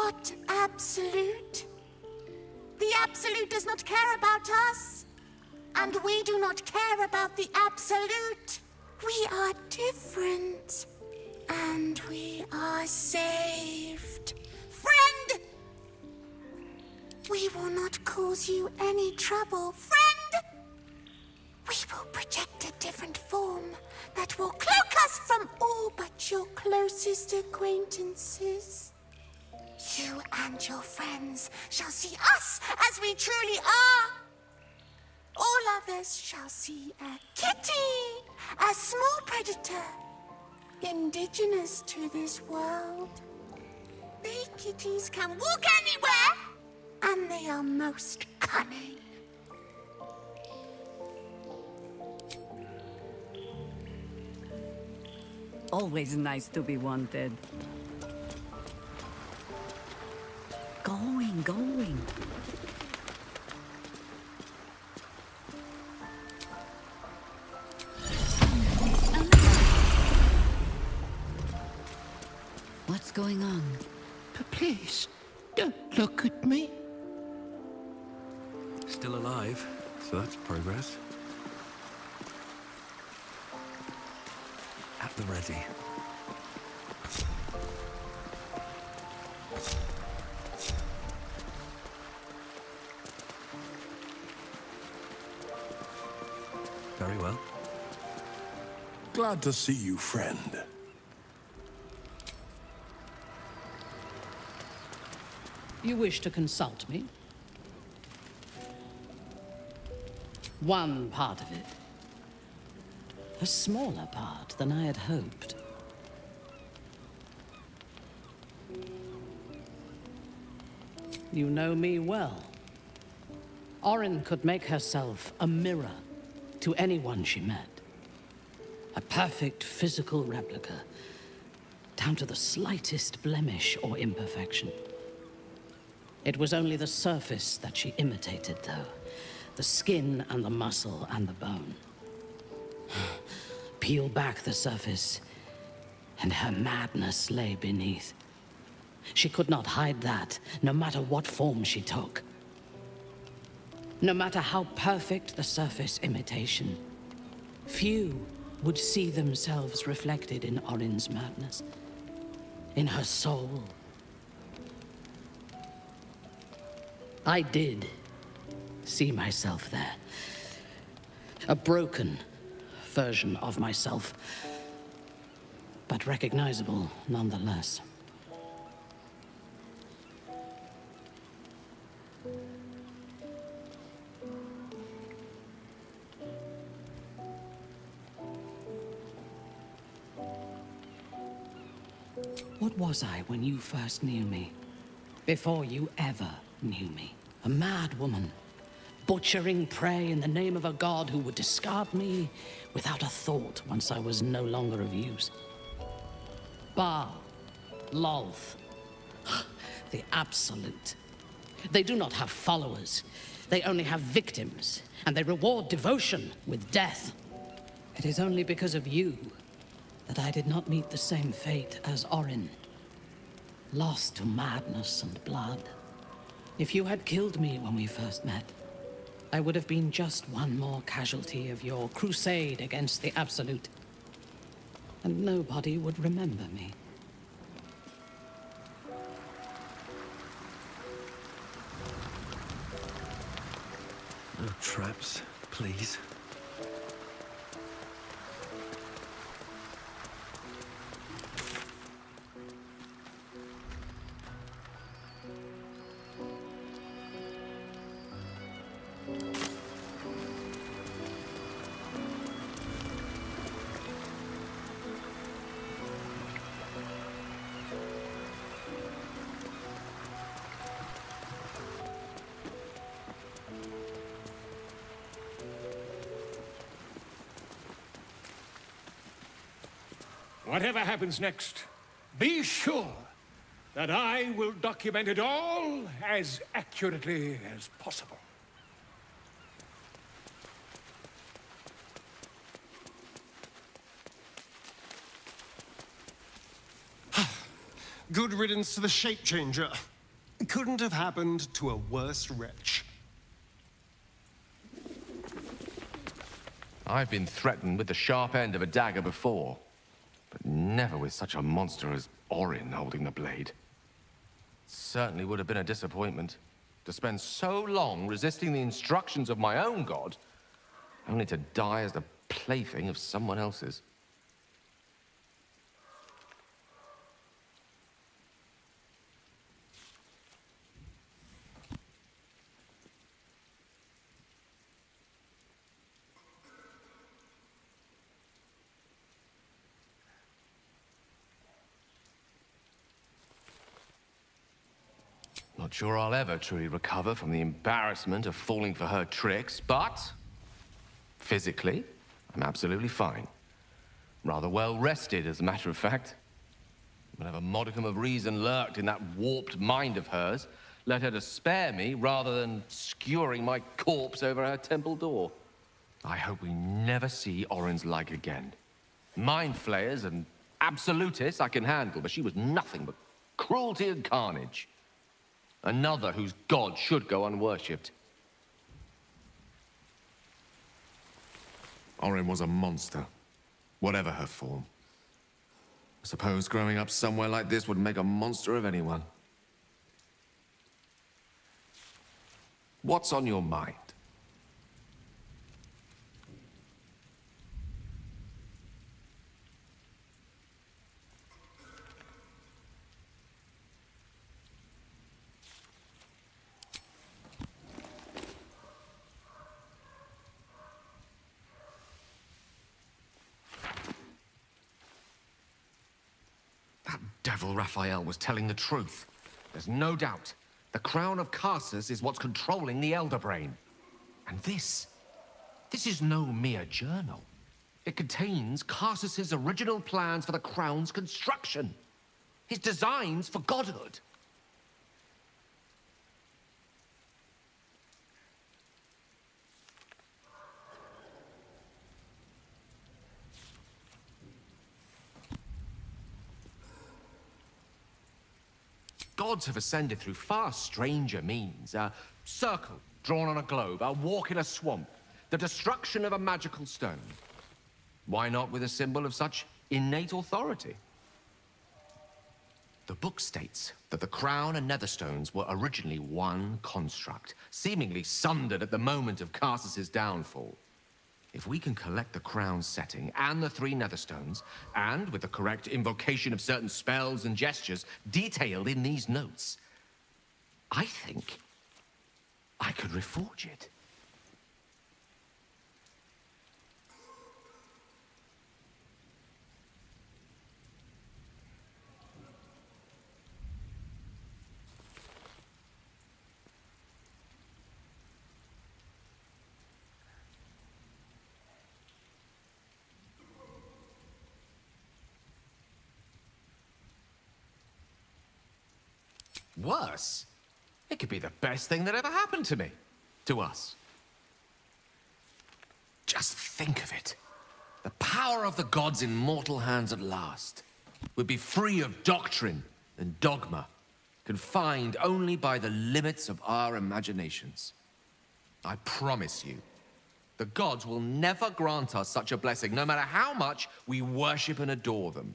What absolute? The absolute does not care about us. And we do not care about the absolute. We are different. And we are saved. Friend! We will not cause you any trouble, friend! We will project a different form that will cloak us from all but your closest acquaintances. You and your friends shall see us as we truly are. All others shall see a kitty, a small predator, indigenous to this world. They kitties can walk anywhere, and they are most cunning. Always nice to be wanted. Going. What's going on? Please, don't look at me. Still alive, so that's progress. At the ready. Very well. Glad to see you, friend. You wish to consult me? One part of it. A smaller part than I had hoped. You know me well. Orin could make herself a mirror to anyone she met. A perfect physical replica, down to the slightest blemish or imperfection. It was only the surface that she imitated, though. The skin and the muscle and the bone. Peel back the surface, and her madness lay beneath. She could not hide that, no matter what form she took. No matter how perfect the surface imitation, few would see themselves reflected in Orin's madness, in her soul. I did see myself there. A broken version of myself, but recognizable nonetheless. What was I when you first knew me? Before you ever knew me? A mad woman, butchering prey in the name of a god who would discard me without a thought once I was no longer of use. Baal, Lolth, the absolute. They do not have followers. They only have victims, and they reward devotion with death. It is only because of you that I did not meet the same fate as Orin, lost to madness and blood. If you had killed me when we first met, I would have been just one more casualty of your crusade against the Absolute. And nobody would remember me. No traps, please. Whatever happens next, be sure that I will document it all as accurately as possible. Good riddance to the shape changer. Couldn't have happened to a worse wretch. I've been threatened with the sharp end of a dagger before, but never with such a monster as Orin holding the blade. Certainly would have been a disappointment to spend so long resisting the instructions of my own god, only to die as the plaything of someone else's. Not sure I'll ever truly recover from the embarrassment of falling for her tricks, but physically, I'm absolutely fine. Rather well rested, as a matter of fact. Whenever modicum of reason lurked in that warped mind of hers, led her to spare me rather than skewering my corpse over her temple door. I hope we never see Orin's like again. Mind flayers and absolutists I can handle, but she was nothing but cruelty and carnage. Another whose god should go unworshipped. Orin was a monster, whatever her form. I suppose growing up somewhere like this would make a monster of anyone. What's on your mind? Devil Raphael was telling the truth. There's no doubt. The crown of Karsus is what's controlling the Elder Brain. And this is no mere journal. It contains Karsus's original plans for the crown's construction. His designs for godhood. Gods have ascended through far stranger means. A circle drawn on a globe, a walk in a swamp, the destruction of a magical stone. Why not with a symbol of such innate authority? The book states that the crown and netherstones were originally one construct, seemingly sundered at the moment of Karsus's downfall. If we can collect the crown's setting and the 3 netherstones, and with the correct invocation of certain spells and gestures detailed in these notes, I think I could reforge it. Worse, it could be the best thing that ever happened to me. To us. Just think of it. The power of the gods in mortal hands at last. We'd be free of doctrine and dogma, confined only by the limits of our imaginations. I promise you, the gods will never grant us such a blessing, no matter how much we worship and adore them.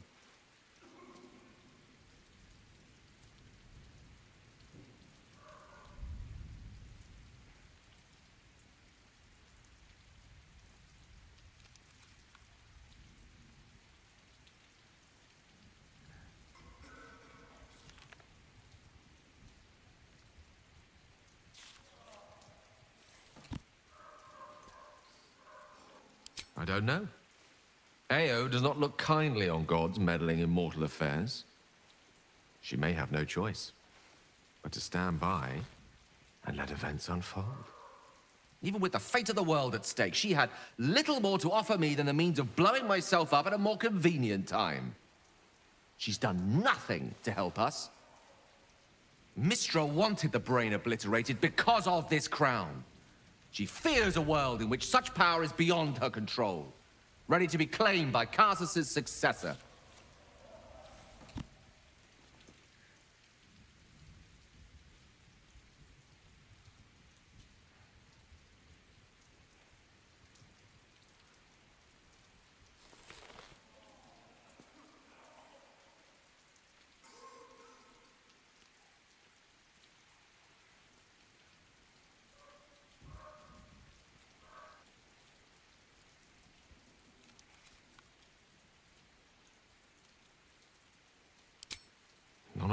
I don't know. Ao does not look kindly on gods meddling in mortal affairs. She may have no choice but to stand by and let events unfold. Even with the fate of the world at stake, she had little more to offer me than the means of blowing myself up at a more convenient time. She's done nothing to help us. Mistra wanted the brain obliterated because of this crown. She fears a world in which such power is beyond her control, ready to be claimed by Karsus's successor.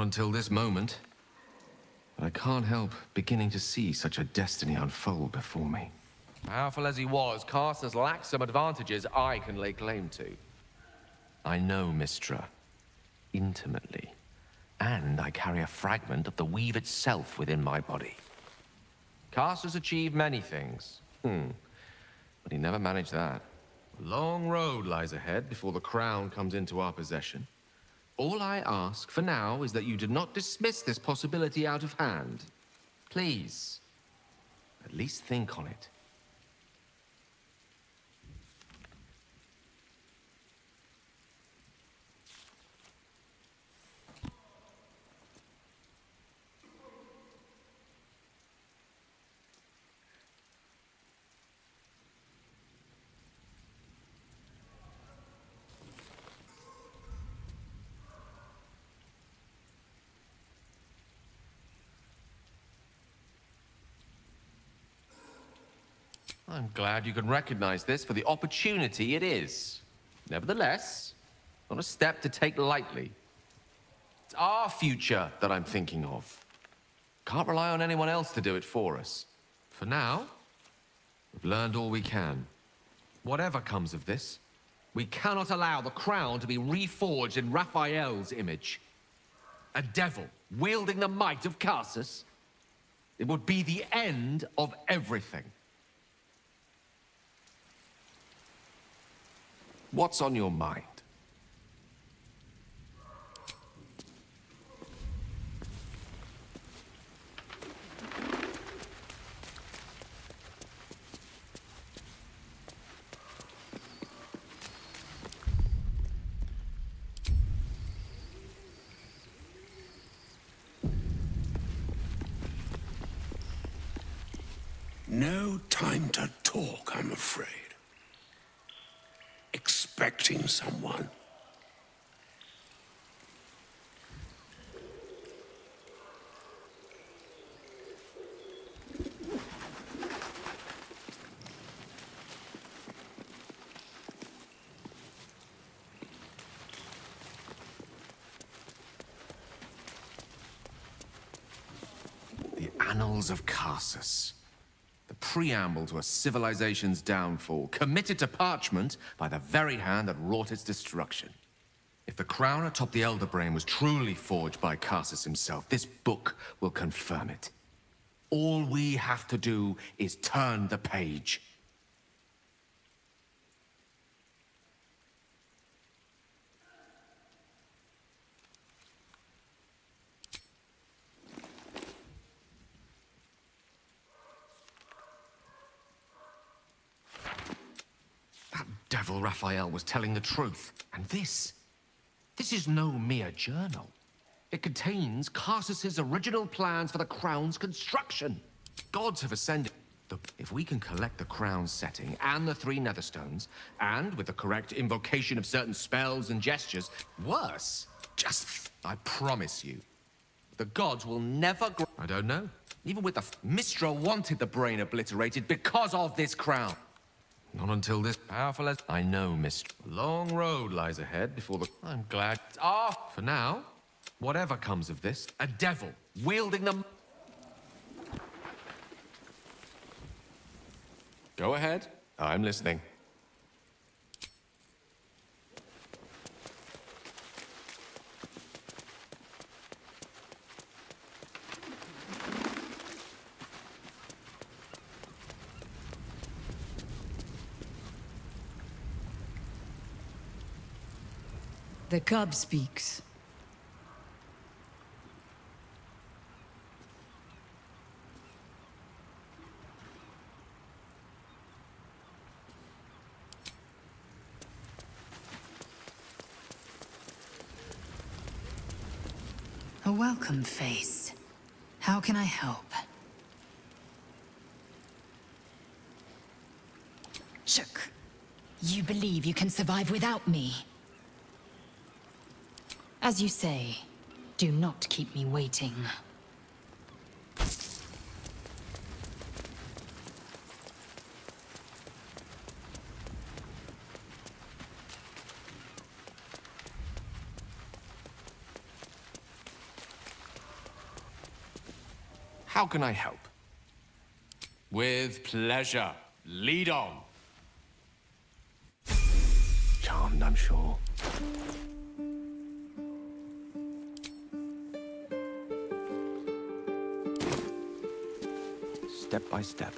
Not until this moment. But I can't help beginning to see such a destiny unfold before me. Powerful as he was, Carsus lacked some advantages I can lay claim to. I know Mystra intimately, and I carry a fragment of the weave itself within my body. Carsus achieved many things, but he never managed that. A long road lies ahead before the crown comes into our possession. All I ask for now is that you do not dismiss this possibility out of hand. Please, at least think on it. I'm glad you can recognize this for the opportunity it is. Nevertheless, not a step to take lightly. It's our future that I'm thinking of. Can't rely on anyone else to do it for us. For now, we've learned all we can. Whatever comes of this, we cannot allow the crown to be reforged in Raphael's image. A devil wielding the might of Carsus. It would be the end of everything. What's on your mind? No time to talk, I'm afraid. Expecting someone. The Annals of Carsus. The preamble to a civilization's downfall, committed to parchment by the very hand that wrought its destruction. If the crown atop the Elder Brain was truly forged by Carsus himself, this book will confirm it. All we have to do is turn the page. Devil Raphael was telling the truth. And this is no mere journal. It contains Carsus's original plans for the crown's construction. Gods have ascended. If we can collect the crown's setting and the 3 netherstones, and with the correct invocation of certain spells and gestures, worse, I promise you, the gods will never I don't know. Even with the Mystra wanted the brain obliterated because of this crown. Not until this powerful as I know, Mist. A long road lies ahead before the I'm glad it's off. For now, whatever comes of this, a devil wielding them. Go ahead. I'm listening. The cub speaks. A welcome face. How can I help? Shook. You believe you can survive without me? As you say, do not keep me waiting. How can I help? With pleasure. Lead on. Charmed, I'm sure. Step by step.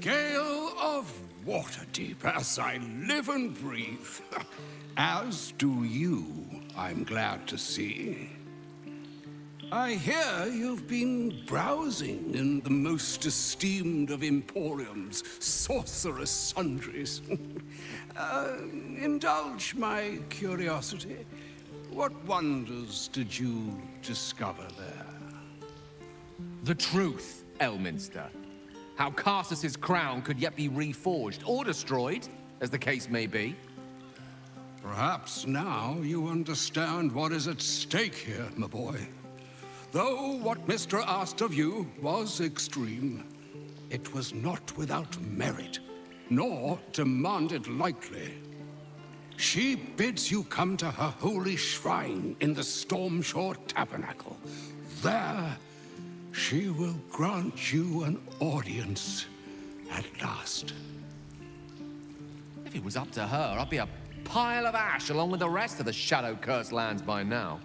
Gale of Waterdeep, as I live and breathe. As do you, I'm glad to see. I hear you've been browsing in the most esteemed of Emporium's sorcerous sundries. Indulge my curiosity. What wonders did you discover there? The truth, Elminster. How Carsus's crown could yet be reforged or destroyed, as the case may be. Perhaps now you understand what is at stake here, my boy. Though what Mr. asked of you was extreme, it was not without merit, nor demanded lightly. She bids you come to her holy shrine in the Stormshore Tabernacle. There, she will grant you an audience at last. If it was up to her, I'd be a pile of ash along with the rest of the Shadow-cursed lands by now.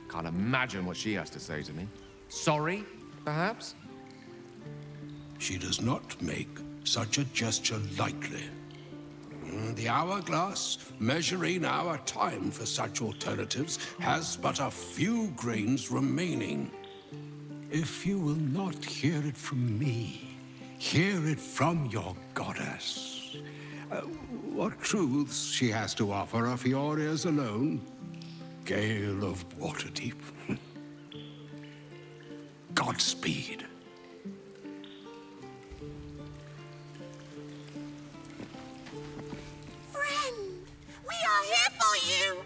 Can't imagine what she has to say to me. Sorry, perhaps? She does not make such a gesture lightly. The hourglass, measuring our time for such alternatives, has but a few grains remaining. If you will not hear it from me, hear it from your goddess. What truths she has to offer are for your ears alone. Gale of Waterdeep. Godspeed. Friend, we are here for you.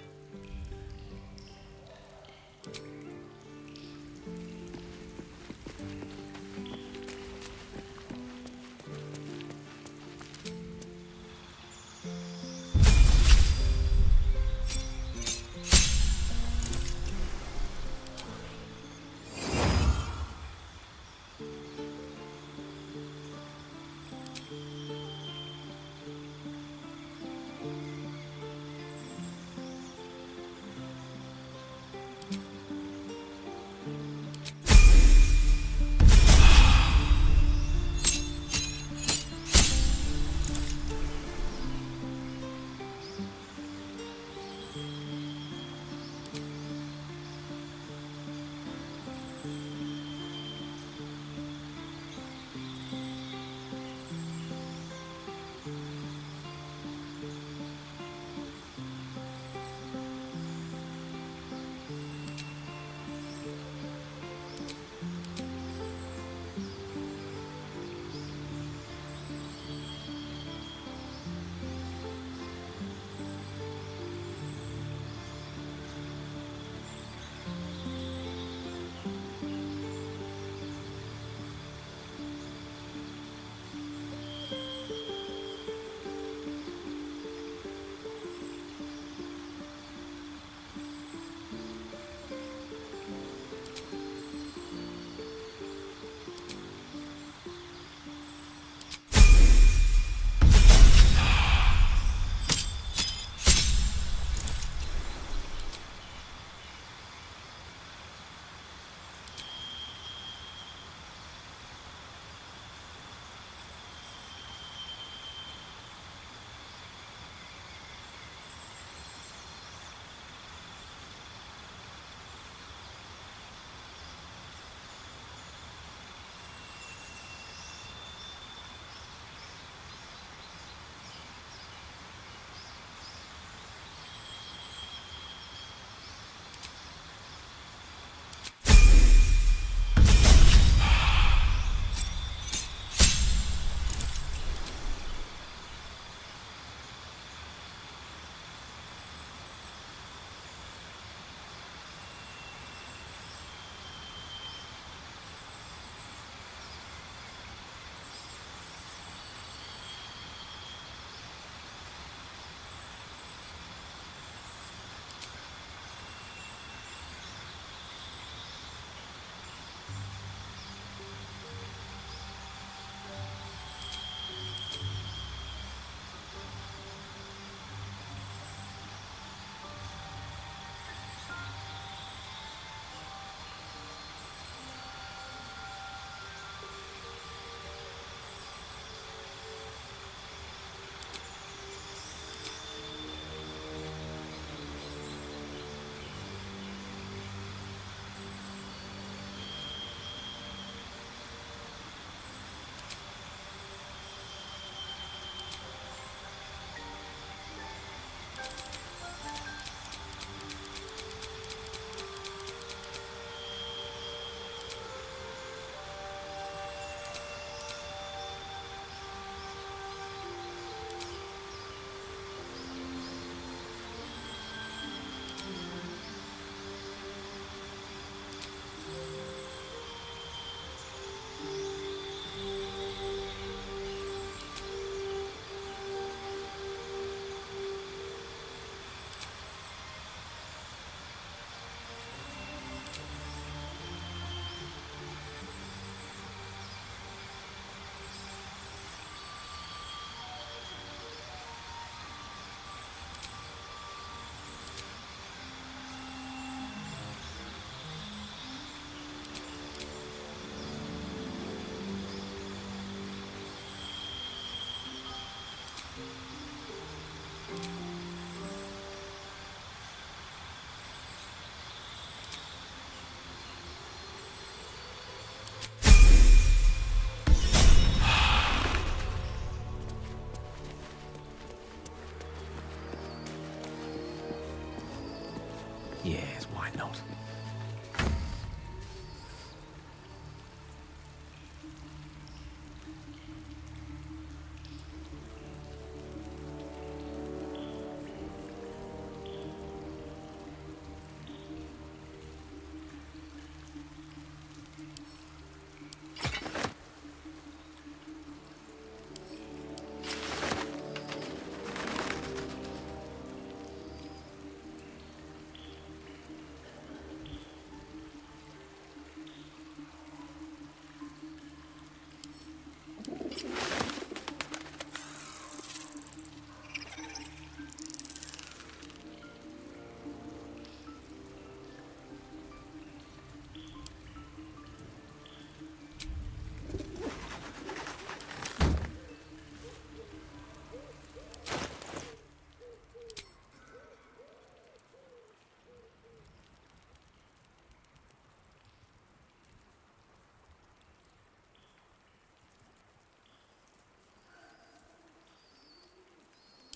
Yes, why not?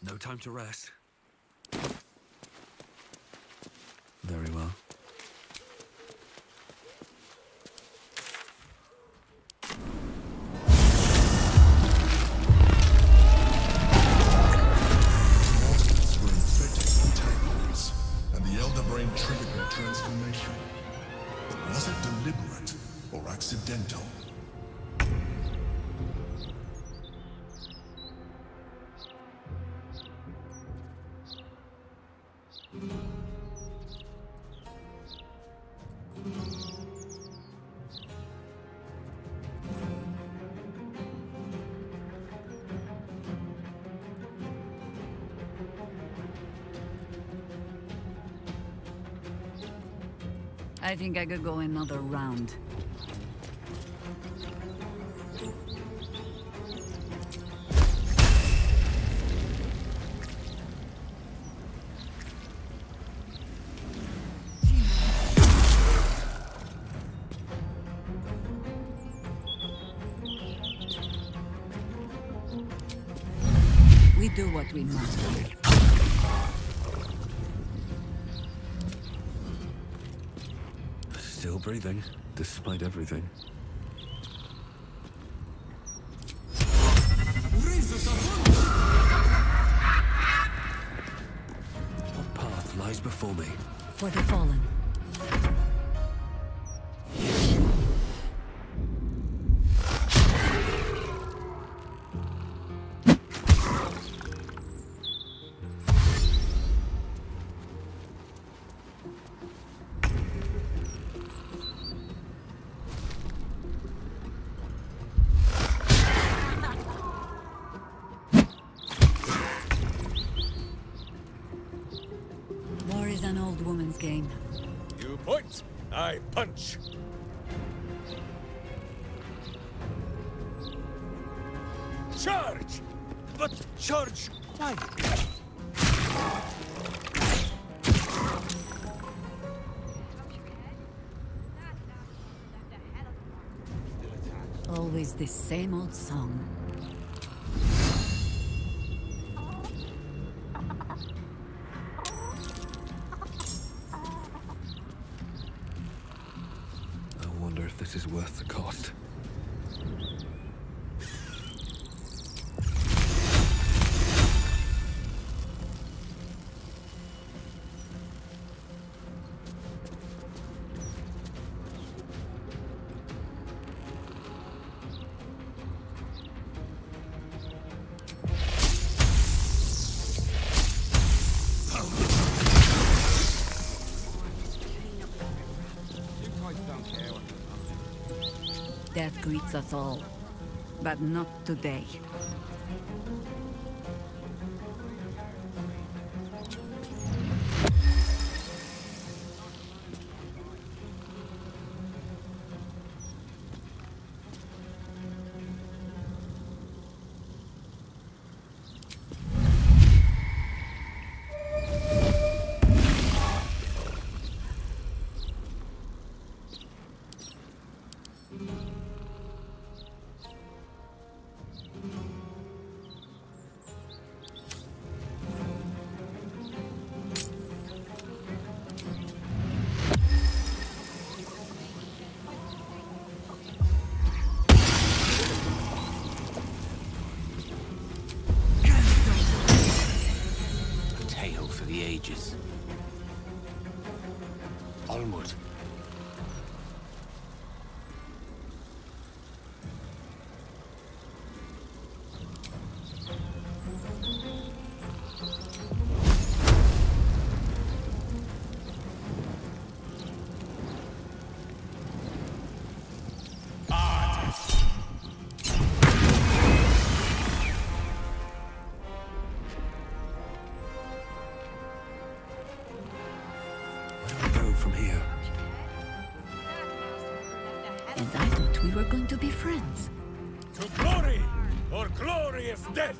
No time to rest. Very well. Mortals were infected with entanglements, and the Elder Brain triggered their transformation. Was it deliberate or accidental? I think I could go another round. We do what we must. Still breathing, despite everything. What path lies before me? For the fallen. War is an old woman's game. You point, I punch. Charge! But charge quietly. Always the same old song. I wonder if this is worth the cost. Death greets us all, but not today. tale for the ages. Onward. From here. And I thought we were going to be friends. To glory, or glorious death!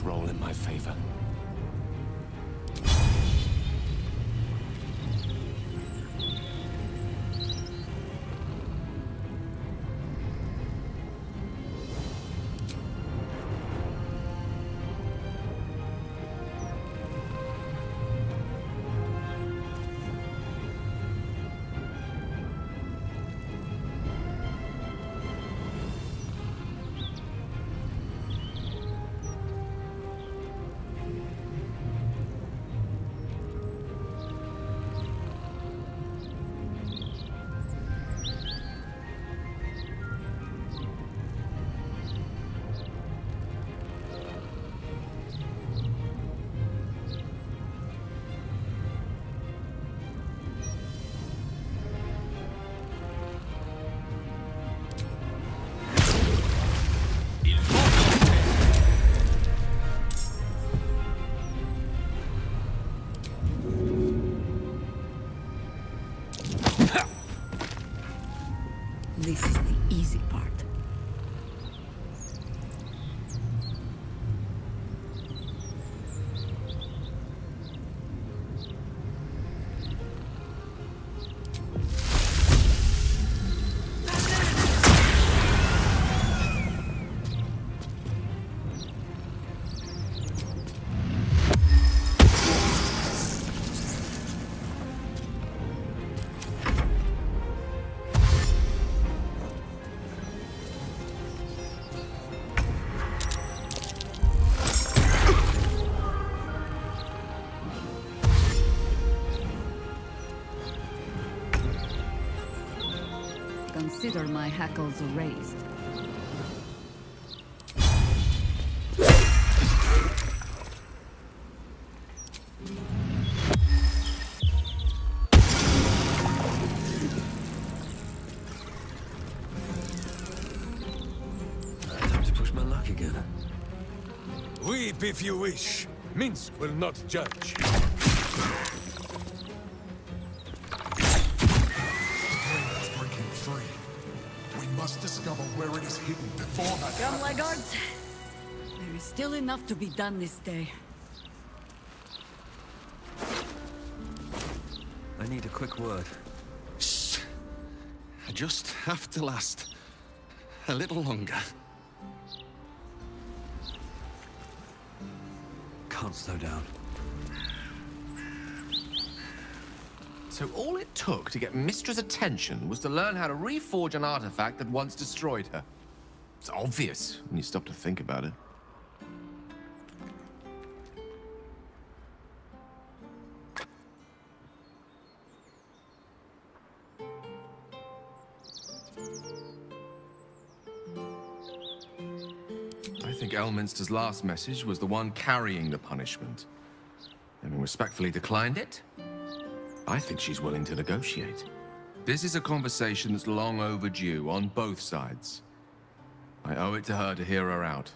Roll in my favor. This is the easy part. Consider my hackles raised. Time to push my luck again. Weep if you wish. Minsk will not judge. Must discover where it is hidden before that Come, happens. laggards. There is still enough to be done this day. I need a quick word. Shh. I just have to last a little longer. Can't slow down. So all it took to get Mistra's attention was to learn how to reforge an artifact that once destroyed her. It's obvious when you stop to think about it. think Elminster's last message was the one carrying the punishment. Having respectfully declined it, I think she's willing to negotiate. This is a conversation that's long overdue on both sides. I owe it to her to hear her out.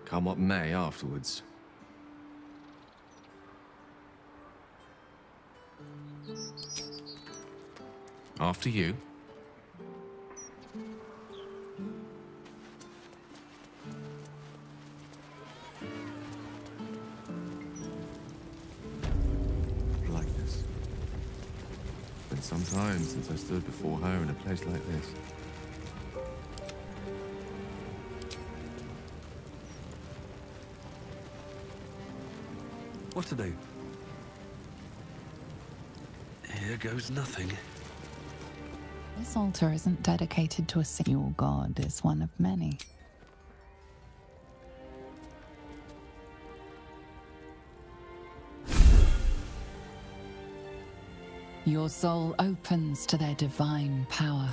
Come what may afterwards. After you. Like this. It's been some time since I stood before her in a place like this. What to do? Here goes nothing. This altar isn't dedicated to a single god, it's one of many. Your soul opens to their divine power.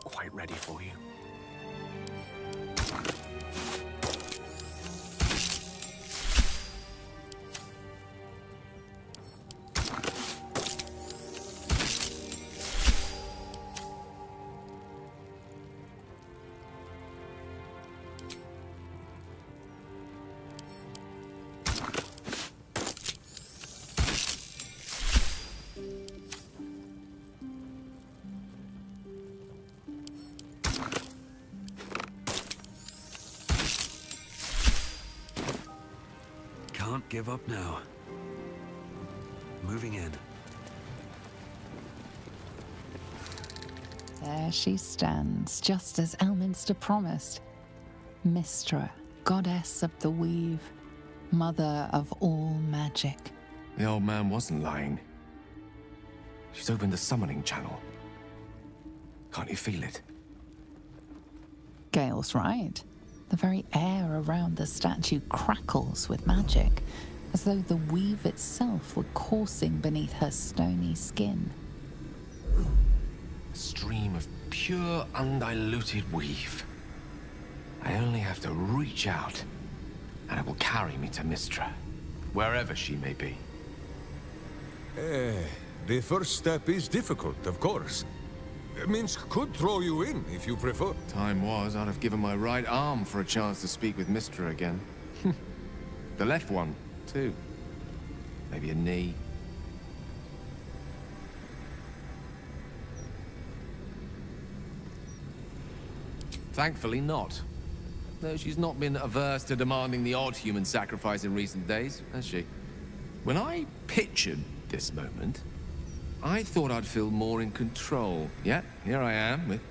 Quite ready for you. Can't give up now. Moving in. There she stands, just as Elminster promised. Mystra, goddess of the weave, mother of all magic. The old man wasn't lying. She's opened the summoning channel. Can't you feel it? Gale's right. The very air around the statue crackles with magic, as though the weave itself were coursing beneath her stony skin. A stream of pure, undiluted weave. I only have to reach out, and it will carry me to Mystra, wherever she may be. The first step is difficult, of course. Minsk could throw you in, if you prefer. Time was, I'd have given my right arm for a chance to speak with Mystra again. The left one, too. Maybe a knee. Thankfully not. Though she's not been averse to demanding the odd human sacrifice in recent days, has she? When I pictured this moment, I thought I'd feel more in control. Yet, here I am, with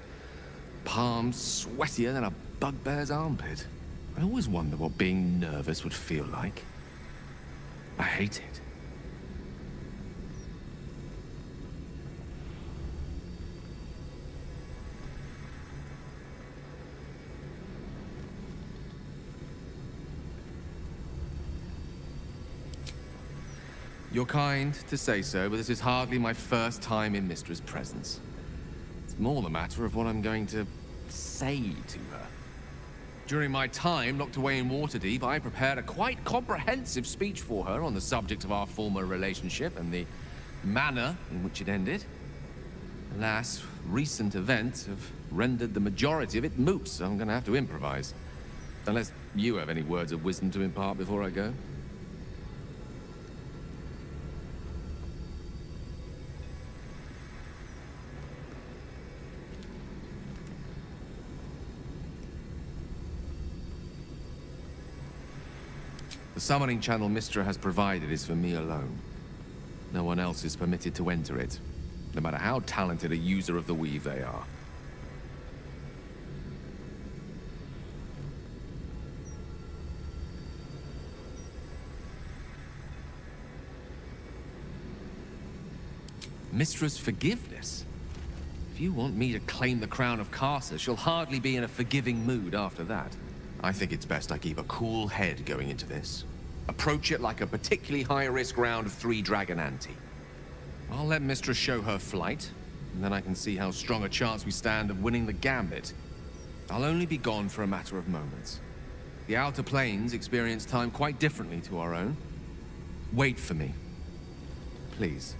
palms sweatier than a bugbear's armpit. I always wonder what being nervous would feel like. I hate it. You're kind to say so, but this is hardly my first time in Mystra's presence. It's more the matter of what I'm going to say to her. During my time locked away in Waterdeep, I prepared a quite comprehensive speech for her on the subject of our former relationship and the manner in which it ended. Alas, recent events have rendered the majority of it moot, so I'm going to have to improvise. Unless you have any words of wisdom to impart before I go. The summoning channel Mystra has provided is for me alone. No one else is permitted to enter it. no matter how talented a user of the weave they are. Mistress Forgiveness? If you want me to claim the crown of Karsus, you'll hardly be in a forgiving mood after that. I think it's best I keep a cool head going into this. Approach it like a particularly high-risk round of 3 Dragon Ante. I'll let Mistress show her flight, and then I can see how strong a chance we stand of winning the gambit. I'll only be gone for a matter of moments. The Outer Planes experience time quite differently to our own. Wait for me. Please.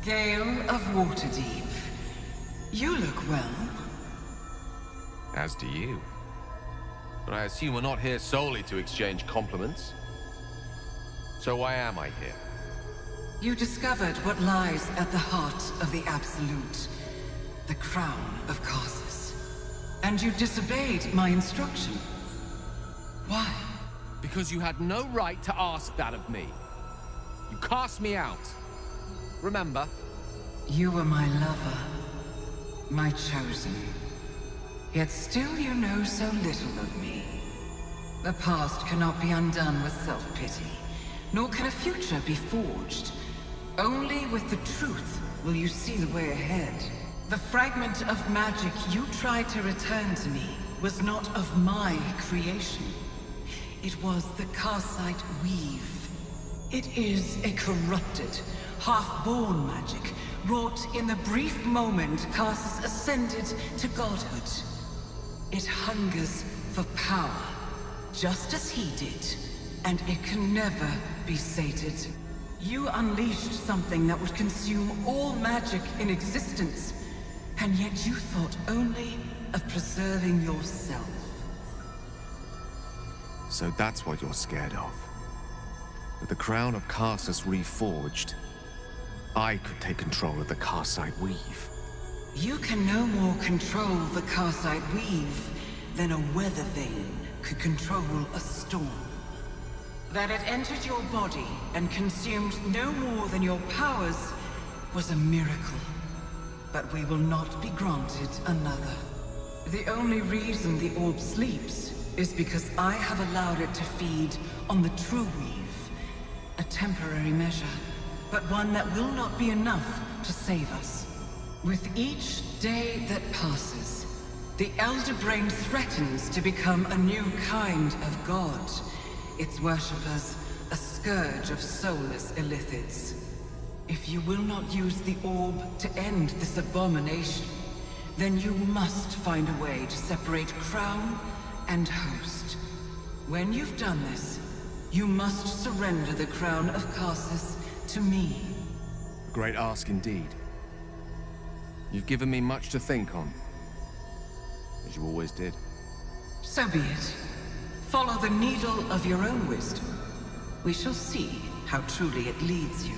Gale of Waterdeep. You look well. As do you. But I assume we're not here solely to exchange compliments. So why am I here? You discovered what lies at the heart of the Absolute. The crown of Karsus. And you disobeyed my instruction. Why? Because you had no right to ask that of me. You cast me out. Remember? You were my lover. My chosen. Yet still you know so little of me. The past cannot be undone with self-pity, nor can a future be forged. Only with the truth will you see the way ahead. The fragment of magic you tried to return to me was not of my creation. It was the Karsite weave. It is a corrupted, half-born magic, wrought in the brief moment Karsus ascended to godhood. It hungers for power, just as he did, and it can never be sated. You unleashed something that would consume all magic in existence, and yet you thought only of preserving yourself. So that's what you're scared of. With the crown of Karsus reforged, I could take control of the Karsite weave. You can no more control the Karsite weave than a weather vane could control a storm. That it entered your body and consumed no more than your powers was a miracle. But we will not be granted another. The only reason the orb sleeps is because I have allowed it to feed on the true weave. A temporary measure, but one that will not be enough to save us. With each day that passes, the Elder Brain threatens to become a new kind of god. Its worshippers, a scourge of soulless illithids. If you will not use the orb to end this abomination, then you must find a way to separate crown and host. When you've done this, you must surrender the crown of Karsus to me. A great ask indeed. You've given me much to think on, as you always did. So be it. Follow the needle of your own wisdom. We shall see how truly it leads you.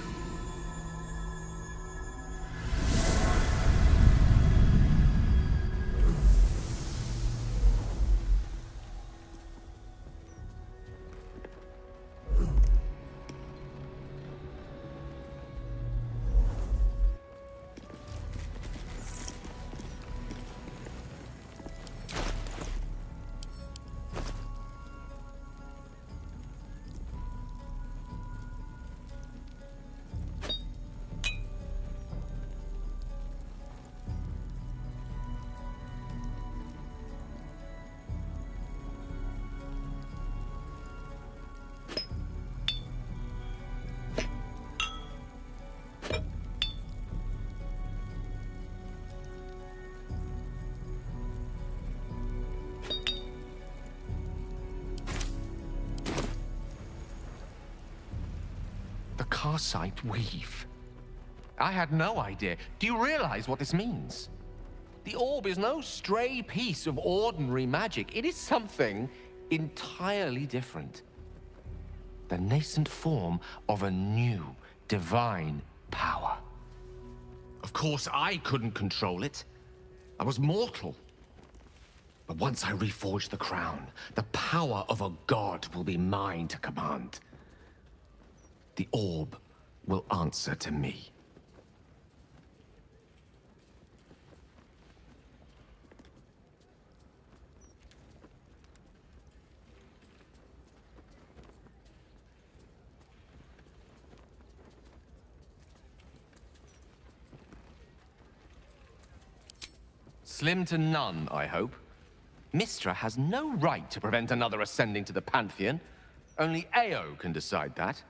Karsite weave. I had no idea. Do you realize what this means? The orb is no stray piece of ordinary magic. It is something entirely different. The nascent form of a new, divine power. Of course, I couldn't control it. I was mortal. But once I reforge the crown, the power of a god will be mine to command. The orb will answer to me. Slim to none, I hope. Mystra has no right to prevent another ascending to the Pantheon. Only Ao can decide that.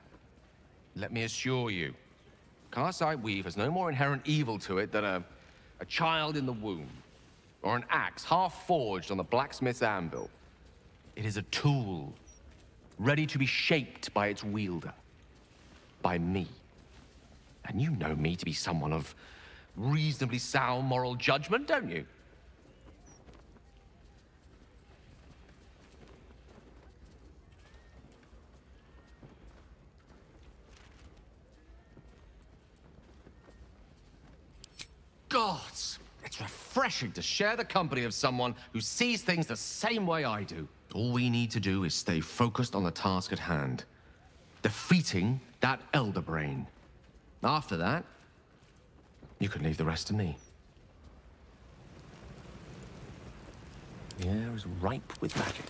Let me assure you, Karsite Weave has no more inherent evil to it than a child in the womb, or an axe half-forged on the blacksmith's anvil. It is a tool, ready to be shaped by its wielder, by me. And you know me to be someone of reasonably sound moral judgment, don't you? Gods, it's refreshing to share the company of someone who sees things the same way I do. All we need to do is stay focused on the task at hand. Defeating that Elder Brain. After that, you can leave the rest to me. The air is ripe with magic.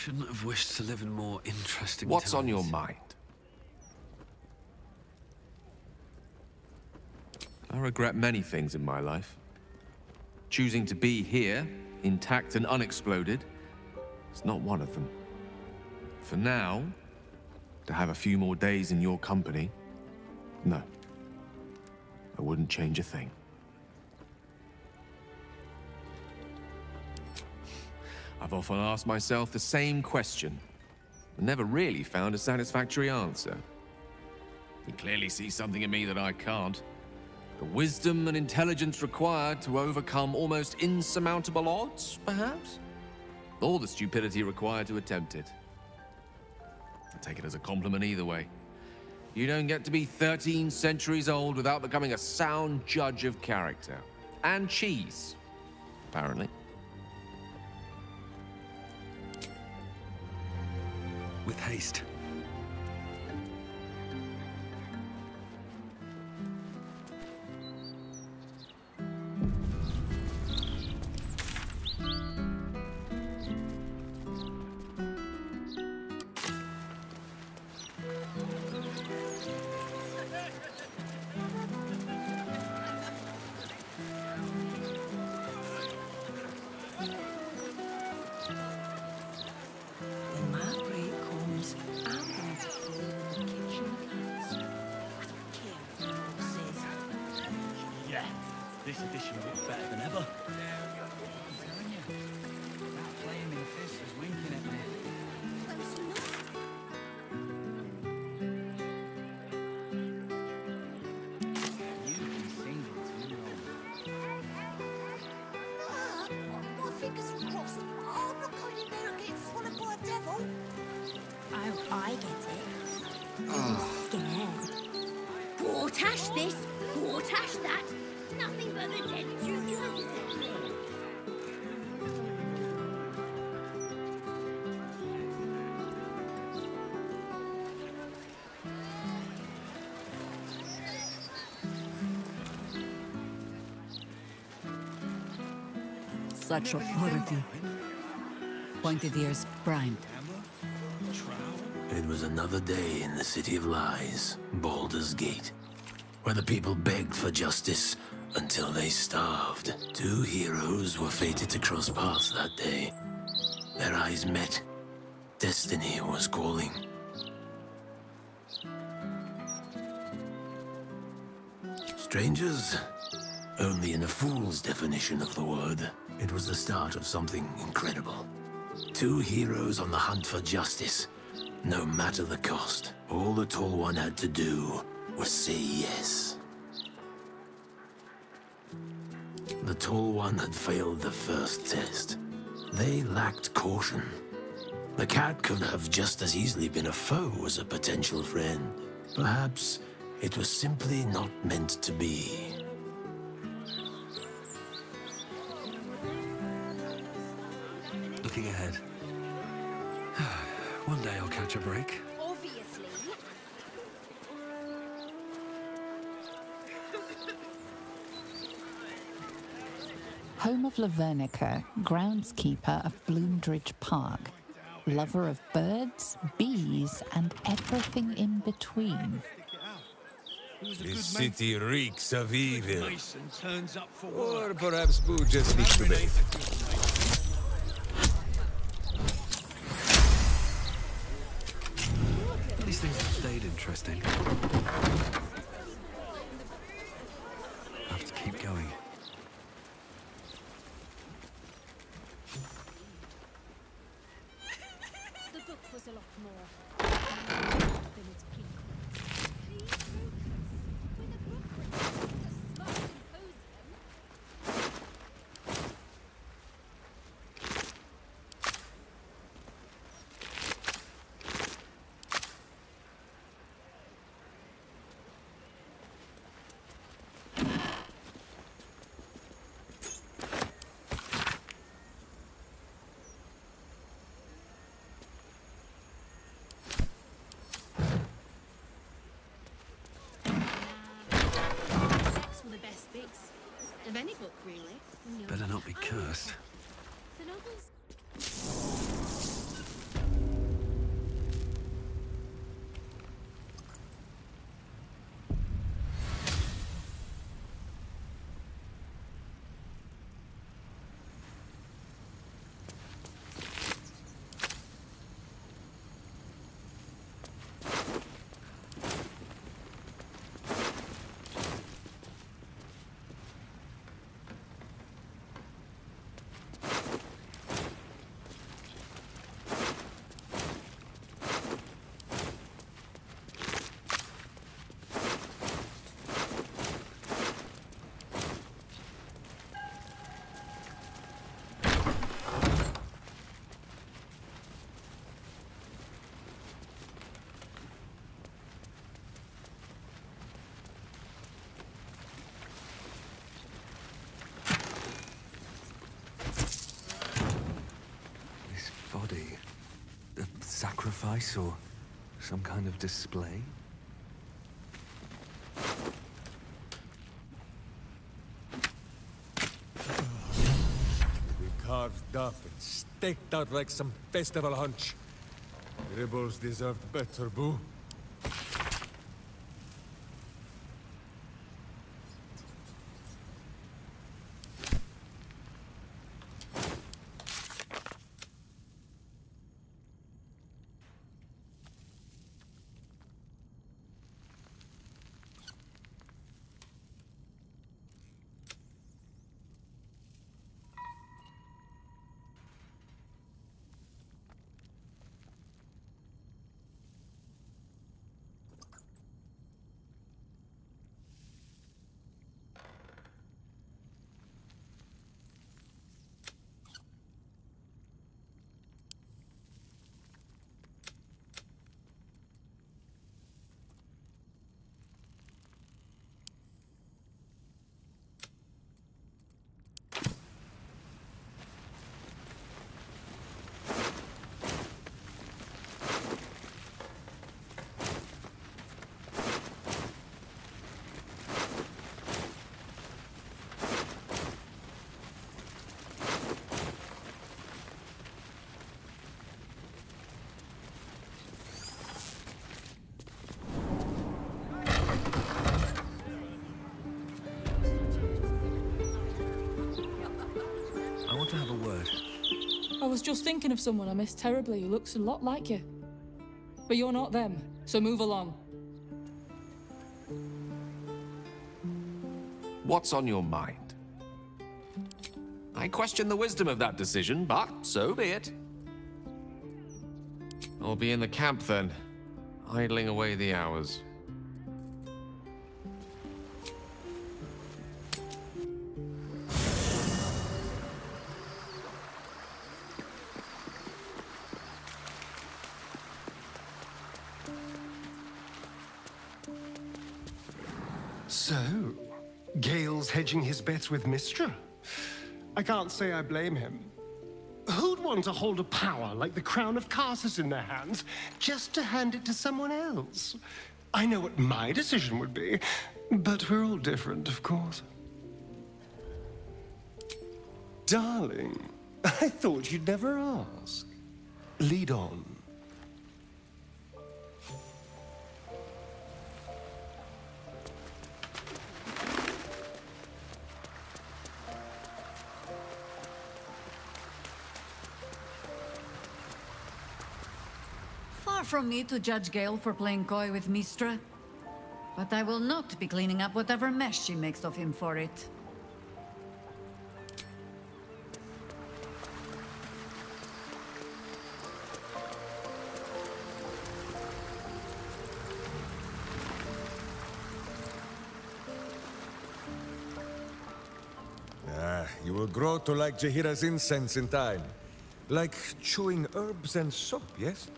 Shouldn't have wished to live in more interesting What's times. on your mind? I regret many things in my life. Choosing to be here, intact and unexploded, is not one of them. For now, to have a few more days in your company, no. I wouldn't change a thing. I've often asked myself the same question, and never really found a satisfactory answer. You clearly see something in me that I can't. The wisdom and intelligence required to overcome almost insurmountable odds, perhaps? Or the stupidity required to attempt it. I take it as a compliment either way. You don't get to be 13 centuries old without becoming a sound judge of character. And cheese, apparently. With haste. This edition looks better than ever. That flaming fist was winking at me. You've been single too long. My fingers are crossed. I'm not going in there and getting swallowed by a devil. Oh, I get it. I'm scared. Gortash this, Gortash that. Nothing but the dead juniors. such authority. Pointed ears primed. It was another day in the City of Lies, Baldur's Gate, where the people begged for justice until they starved. Two heroes were fated to cross paths that day. Their eyes met. Destiny was calling. Strangers? Only in a fool's definition of the word. It was the start of something incredible. Two heroes on the hunt for justice, no matter the cost. All the Tall One had to do was say yes. The Tall One had failed the first test. They lacked caution. The cat could have just as easily been a foe as a potential friend. Perhaps it was simply not meant to be. Looking ahead. One day I'll catch a break. Obviously. Home of Lavernica, groundskeeper of Bloomdridge Park, lover of birds, bees, and everything in between. This city reeks of evil. Mason turns up for Or perhaps Boo just needs to bathe. These things have stayed interesting. Have to keep going. The book was a lot more than its people. Please focus. With a book written a smart symposium. Were the best bits of any book, really. No. Better not be cursed. The novels. Body? A sacrifice or some kind of display? We carved up and staked out like some festival hunch. Rebels deserved better, Boo. word. I was just thinking of someone I miss terribly who looks a lot like you. But you're not them, so move along. What's on your mind? I question the wisdom of that decision, but so be it. I'll be in the camp then, idling away the hours. So, Gale's hedging his bets with Mystra? I can't say I blame him. Who'd want to hold a power like the crown of Karsus in their hands just to hand it to someone else? I know what my decision would be, but we're all different, of course. Darling, I thought you'd never ask. Lead on. Far from me to judge Gale for playing coy with Mystra, but I will not be cleaning up whatever mess she makes of him for it. You will grow to like Jahira's incense in time. Like chewing herbs and soap, yes?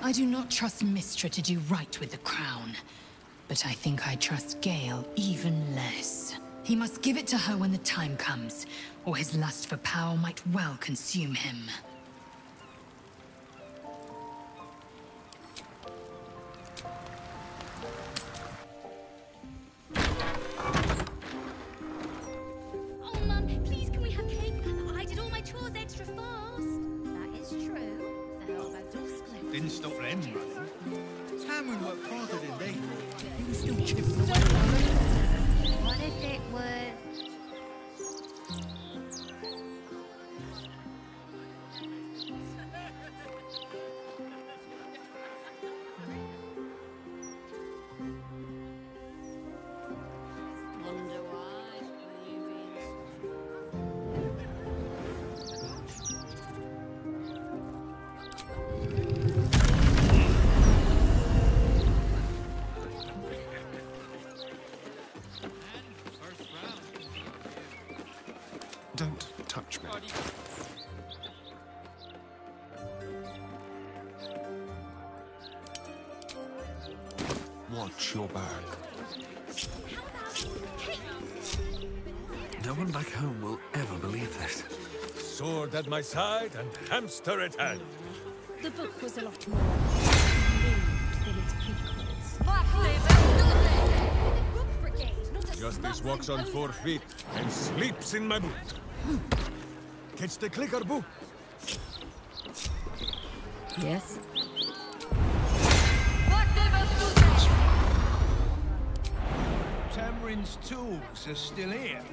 I do not trust Mystra to do right with the crown, but I think I trust Gale even less. He must give it to her when the time comes, or his lust for power might well consume him. Oh, Mum, please can we have cake? I did all my chores extra fast. That is true. So how about Duskling? Didn't stop them running. Tamron worked harder than they did. He was still chipping away. What if it was... Wonder why, Don't touch me. Watch your back. No one back home will ever believe this. Sword at my side and hamster at hand. The book was a lot more moved than its prequels. The book brigade, not a Justice walks on 4 feet and sleeps in my boot. Catch the clicker, boo. Yes? Tamrin's tools are still here.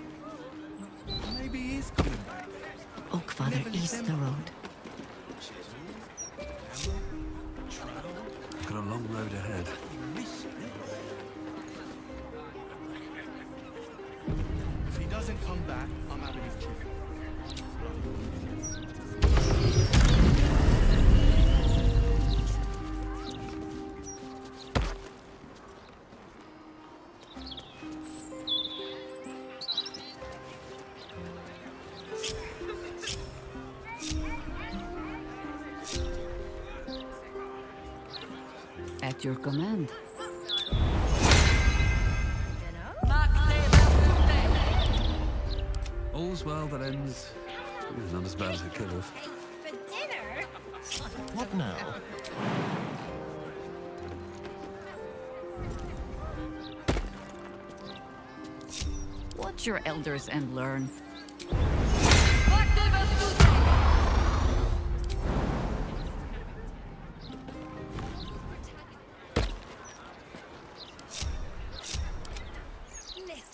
Maybe he's coming back. Oakfather east the road. Got a long road ahead. If he doesn't come back, I'm having his chicken. At your command. All's well that ends. Not as bad as it could have. For dinner? What now? Watch your elders and learn.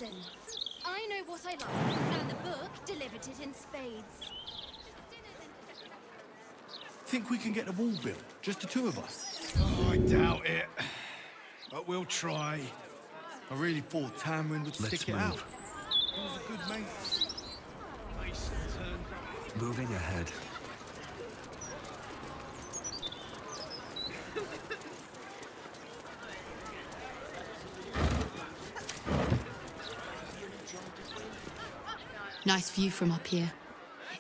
Listen, I know what I like, and the book delivered it in spades. Think we can get the wall built? Just the two of us? Oh, I doubt it. But we'll try. I really thought Tamrin would stick it out. He was a good mate. Nice turn. Moving ahead. Nice view from up here.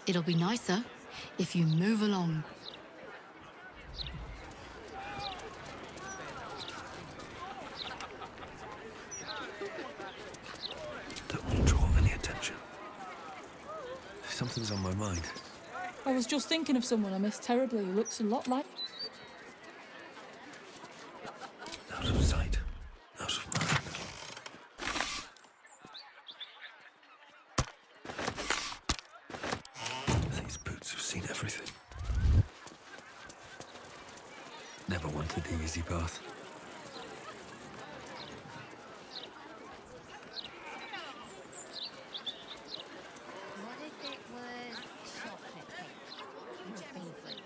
It'll be nicer if you move along. Don't draw any attention. Something's on my mind. I was just thinking of someone I miss terribly who looks a lot like... Out of sight. Out of mind. These boots have seen everything. Never wanted the easy path. What if it was chocolate cake? Your favorite.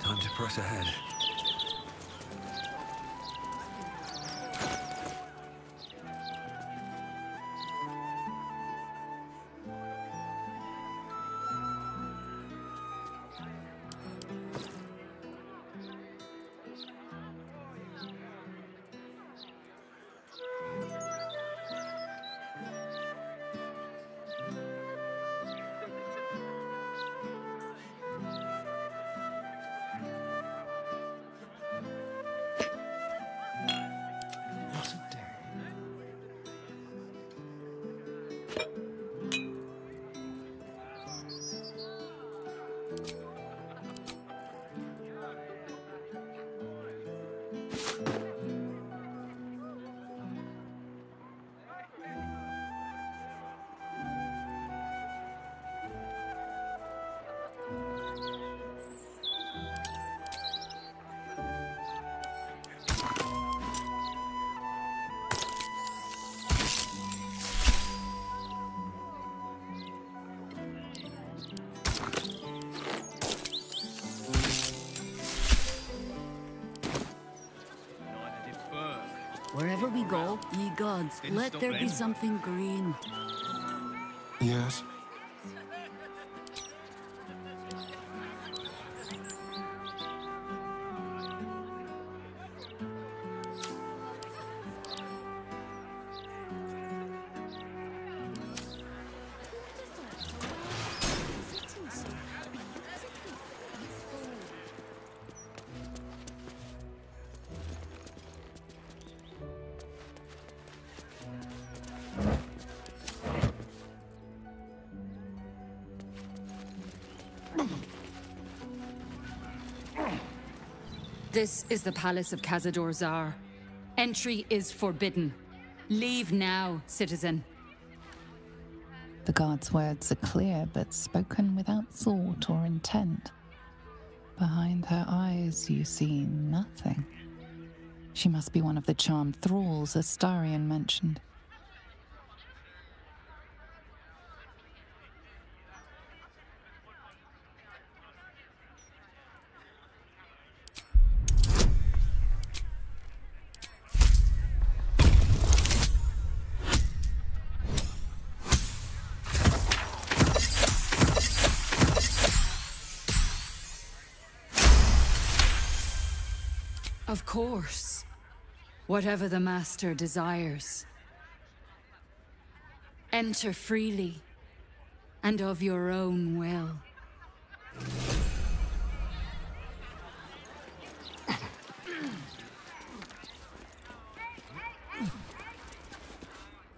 Time to press ahead. Wherever we go, ye gods, Didn't let stop there be then. something green. Yes? This is the palace of Cazador Zar. Entry is forbidden. Leave now, citizen. The guard's words are clear, but spoken without thought or intent. Behind her eyes, you see nothing. She must be one of the charmed thralls Astarion mentioned. Of course. Whatever the Master desires. Enter freely, and of your own will.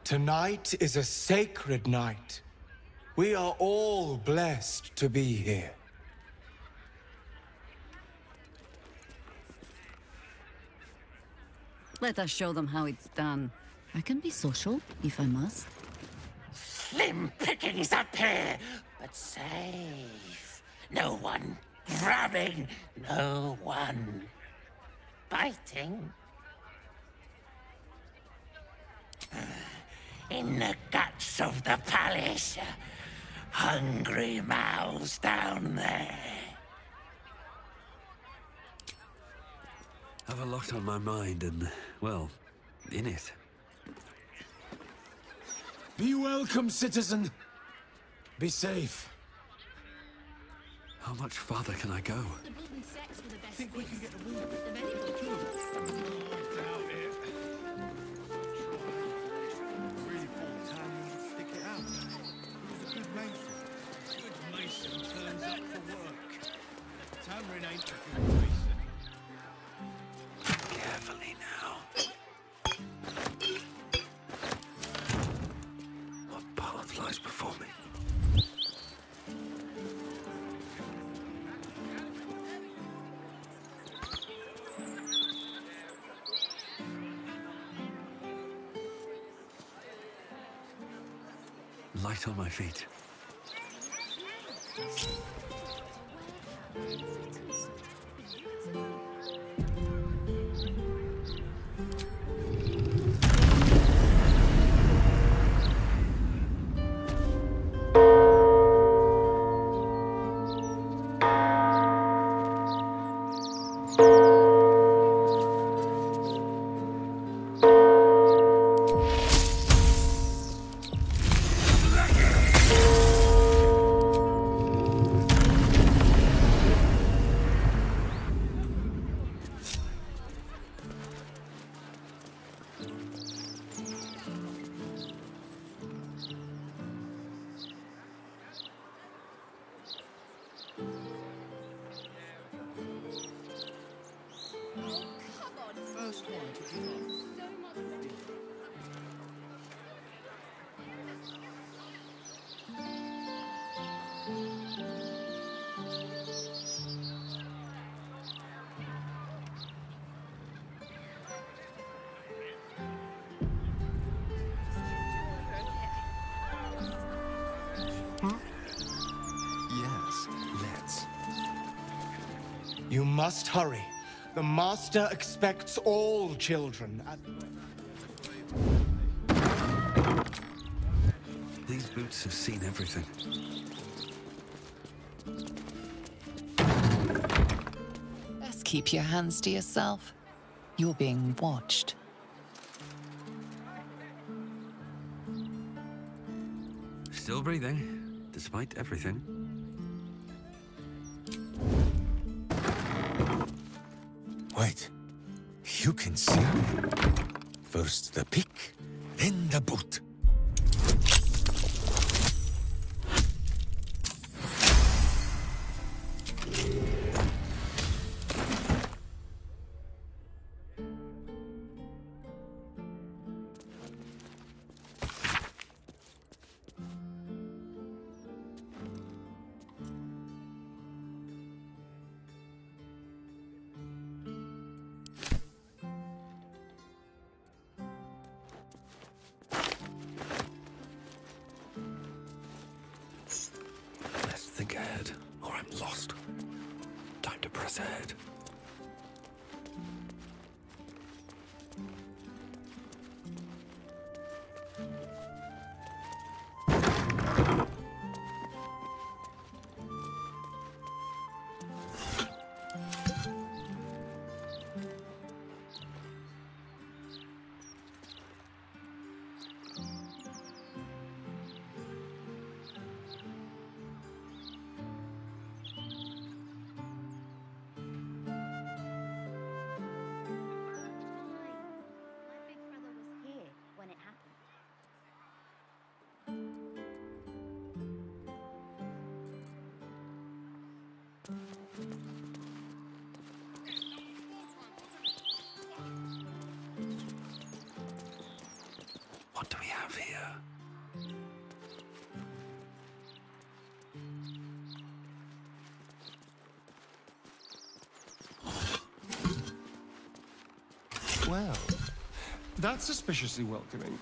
Tonight is a sacred night. We are all blessed to be here. Let us show them how it's done. I can be social, if I must. Slim pickings up here, but safe. No one grabbing, no one biting. In the guts of the palace, hungry mouths down there. Have a lot on my mind and, well, in it. Be welcome, citizen. Be safe. How much farther can I go? I think we can get a walk. I doubt it. Really thought Tamlin would stick it out. He was a good mason. Good mason turns up for work. Tamlin ain't a good mason. Carefully now. What path lies before me? Light on my feet. Yes, let's. You must hurry. The Master expects all children at... These boots have seen everything. Best keep your hands to yourself. You're being watched. Still breathing, despite everything. Wait. You can see me. First the pick, then the boot. Let's think ahead, or I'm lost. Time to press ahead. What do we have here? Well, that's suspiciously welcoming.